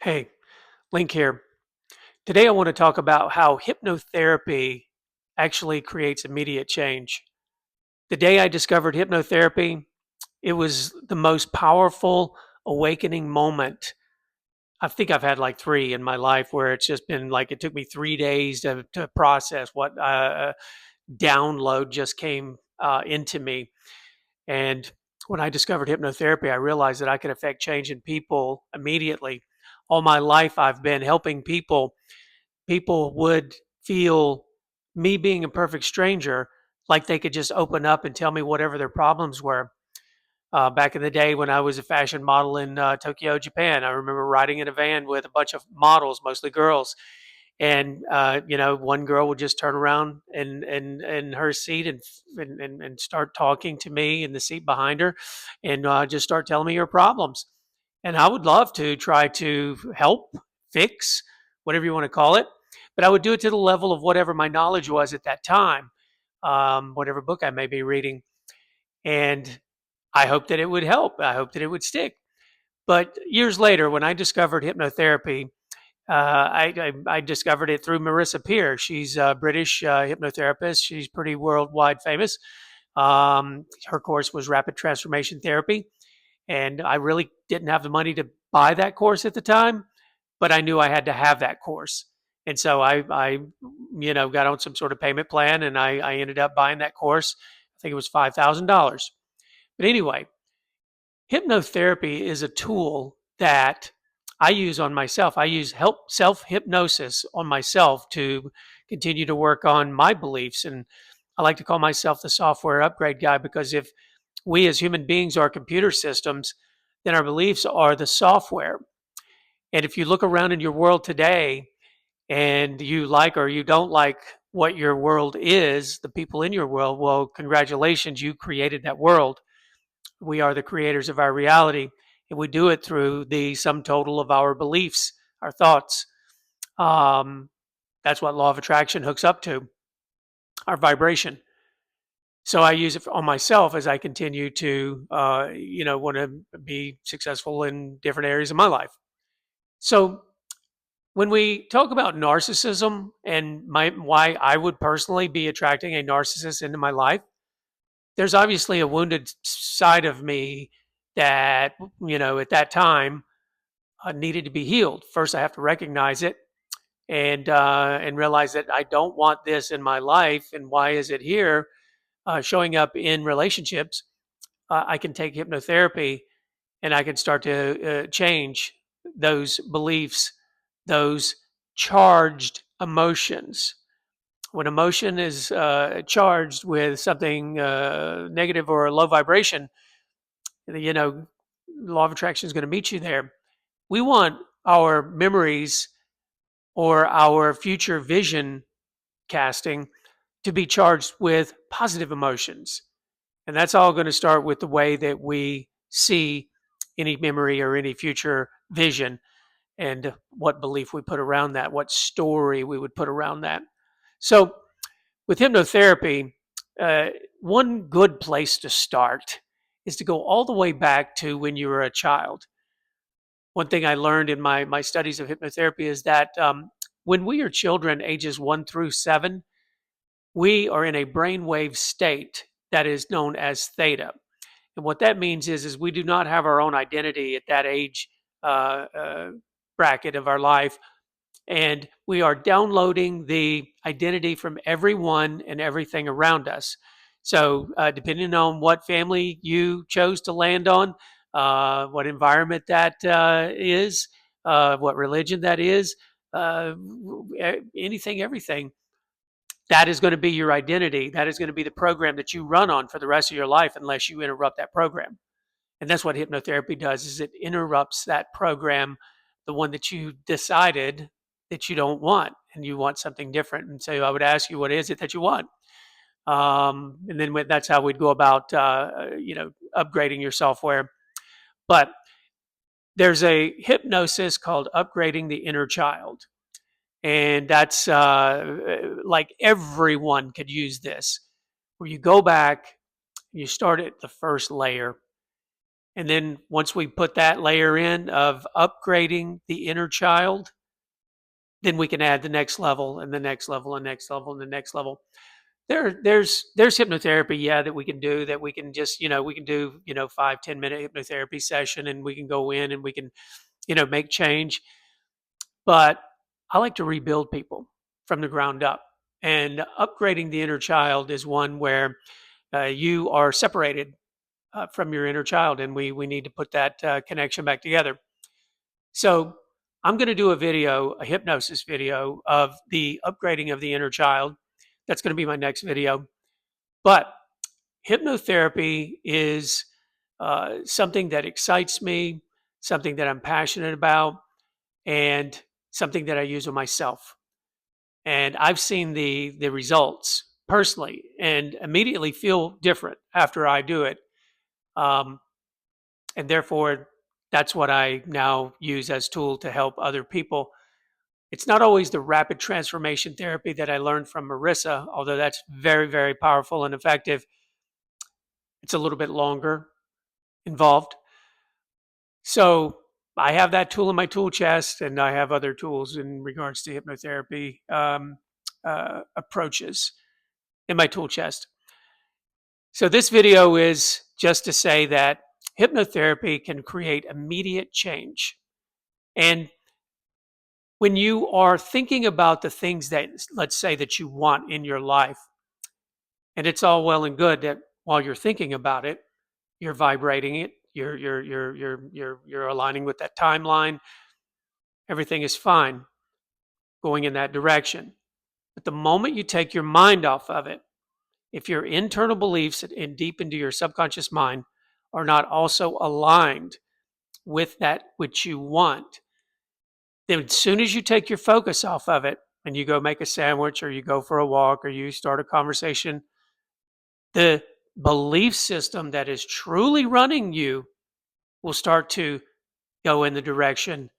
Hey, Link here. Today I want to talk about how hypnotherapy actually creates immediate change. The day I discovered hypnotherapy, it was the most powerful awakening moment. I think I've had like three in my life where it's just been like it took me 3 days to process what download just came into me. And when I discovered hypnotherapy, I realized that I could affect change in people immediately. All my life, I've been helping people would feel me being a perfect stranger like they could just open up and tell me whatever their problems were. Back in the day when I was a fashion model in Tokyo, Japan, I remember riding in a van with a bunch of models, mostly girls, and one girl would just turn around in her seat and start talking to me in the seat behind her, and just start telling me her problems. And I would love to try to help, fix, whatever you want to call it, but I would do it to the level of whatever my knowledge was at that time, whatever book I may be reading, and I hope that it would help. I hope that it would stick. But years later, when I discovered hypnotherapy, I discovered it through Marissa Peer. She's a British hypnotherapist. She's pretty worldwide famous. Her course was Rapid Transformation Therapy, and I really didn't have the money to buy that course at the time, but I knew I had to have that course, and so I got on some sort of payment plan, and I ended up buying that course. I think it was $5,000. But anyway, hypnotherapy is a tool that I use on myself. I use help self hypnosis on myself to continue to work on my beliefs. And I like to call myself the software upgrade guy because if we as human beings are computer systems, then our beliefs are the software. And if you look around in your world today and you like or you don't like what your world is, the people in your world, well, congratulations, you created that world. We are the creators of our reality, and we do it through the sum total of our beliefs, our thoughts. Um, that's what law of attraction hooks up to, our vibration. So I use it on myself as I continue to, want to be successful in different areas of my life. So when we talk about narcissism and why I would personally be attracting a narcissist into my life, there's obviously a wounded side of me that at that time needed to be healed. First, I have to recognize it and realize that I don't want this in my life, and why is it here? Showing up in relationships, I can take hypnotherapy and I can start to change those beliefs, those charged emotions. When emotion is charged with something negative or a low vibration, you know, law of attraction is going to meet you there. We want our memories or our future vision casting to be charged with positive emotions. And that's all going to start with the way that we see any memory or any future vision and what belief we put around that, what story we would put around that. So, with hypnotherapy, uh, one good place to start is to go all the way back to when you were a child. One thing I learned in my studies of hypnotherapy is that when we are children, ages 1 through 7, we are in a brainwave state that is known as theta. And what that means is we do not have our own identity at that age uh, uh, bracket of our life, and we are downloading the identity from everyone and everything around us. So, depending on what family you chose to land on, what environment that is, what religion that is, anything, everything, that is going to be your identity. That is going to be the program that you run on for the rest of your life unless you interrupt that program. And that's what hypnotherapy does is it interrupts that program, the one that you decided that you don't want and you want something different. And so I would ask you, what is it that you want? And then that's how we'd go about, upgrading your software. But there's a hypnosis called upgrading the inner child. And that's like everyone could use this, where you go back, you start at the first layer, And then once we put that layer in of upgrading the inner child, then we can add the next level and the next level and next level and the next level. There's hypnotherapy, yeah, that we can do, that we can just, we can do, 5-10 minute hypnotherapy session, and we can go in and we can, make change. But I like to rebuild people from the ground up. And upgrading the inner child is one where you are separated from your inner child, and we need to put that connection back together. So I'm going to do a hypnosis video of the upgrading of the inner child. That's going to be my next video. But hypnotherapy is something that excites me, something that I'm passionate about, and something that I use on myself. And I've seen the results personally, and immediately feel different after I do it. Um, and therefore, that's what I now use as tool to help other people. It's not always the rapid transformation therapy that I learned from Marissa, although that's very, very powerful and effective. It's a little bit longer involved. So I have that tool in my tool chest, and I have other tools in regards to hypnotherapy approaches in my tool chest. So this video is just to say that hypnotherapy can create immediate change. And when you are thinking about the things that, let's say, that you want in your life, and it's all well and good that while you're thinking about it, you're vibrating it, you're aligning with that timeline, everything is fine going in that direction. But the moment you take your mind off of it, if your internal beliefs and deep into your subconscious mind are not also aligned with that which you want, then as soon as you take your focus off of it and you go make a sandwich, or you go for a walk, or you start a conversation, the belief system that is truly running you will start to go in the direction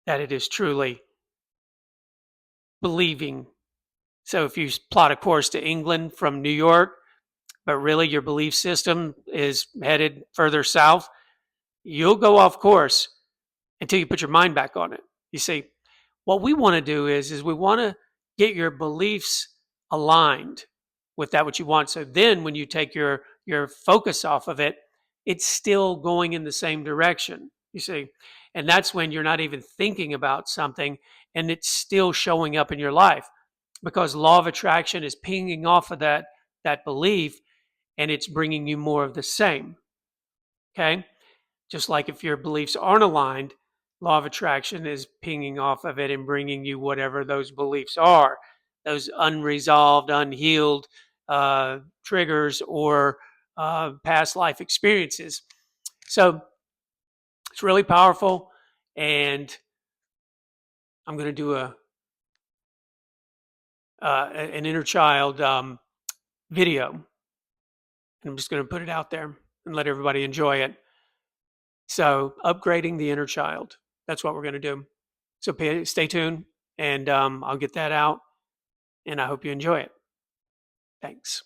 that it is truly believing. So if you plot a course to England from New York, but really your belief system is headed further south, you'll go off course until you put your mind back on it. You see, what we want to do is we want to get your beliefs aligned with that what you want. So then when you take your focus off of it, it's still going in the same direction. You see, and that's when you're not even thinking about something, and it's still showing up in your life, because law of attraction is pinging off of that belief, and it's bringing you more of the same. Okay, just like if your beliefs aren't aligned, law of attraction is pinging off of it and bringing you whatever those beliefs are, those unresolved, unhealed triggers, or past life experiences. So it's really powerful, and I'm going to do an inner child video, and I'm just going to put it out there and let everybody enjoy it. So upgrading the inner child, that's what we're going to do. So stay tuned, and I'll get that out, and I hope you enjoy it. Thanks.